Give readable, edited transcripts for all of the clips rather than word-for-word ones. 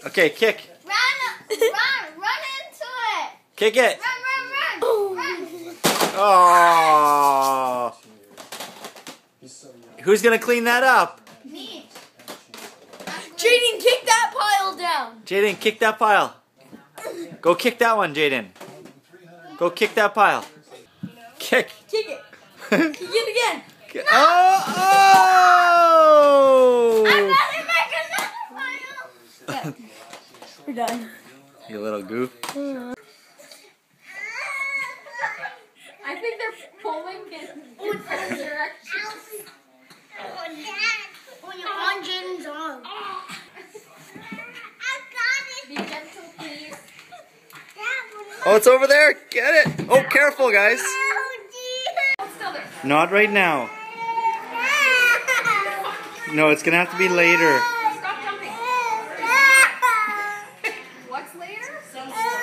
Okay, kick. Run into it. Kick it. Run. Oh. Who's gonna clean that up? Me. Jaden, kick that pile down. Jaden, kick that pile. Go kick that one, Jaden. Go kick that pile. Kick. Kick it. Kick it again. Oh! I'm gonna make another pile. We're done. You little goof. I think they're pulling in different directions. On Jaden's arm. Be gentle, please. Oh, it's over there. Get it. Oh, careful, guys. Hold still there. Not right now. No, it's gonna have to be later. Stop jumping. What's later?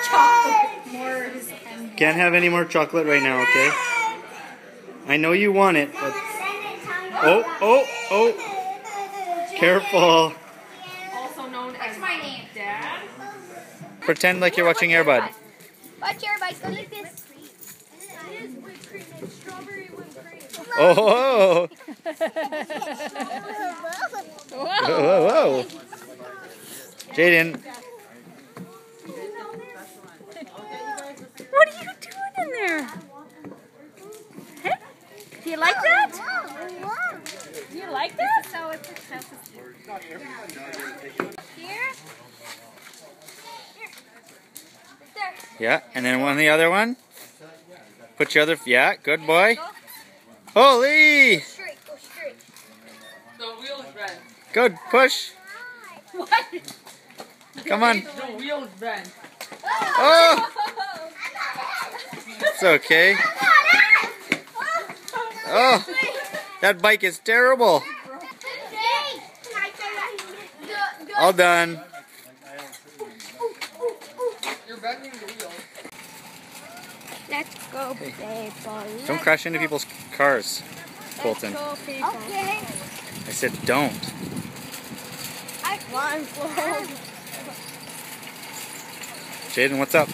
Chocolate. More is Can't have any more chocolate right now, okay? I know you want it, but... Oh. Careful. also known as my name, Dad. Pretend like you're watching Air Bud. Watch your bike. Go like this. It is whipped cream. It's strawberry whipped cream. Oh! Whoa. Jaden. What are you doing in there? Hey? Do you like that? Do you like that? So it's here. There. Yeah, and then one the other one. Put your other... Yeah, good boy. Holy! Go straight. The wheels bent. Good, push. What? Come on. The wheels bent. Oh! It's okay. Oh, that bike is terrible. All done. You're bending the wheel. Let's go play ball. Don't crash into people's cars, Colton. Okay. I said don't. I want. Jaden, what's up?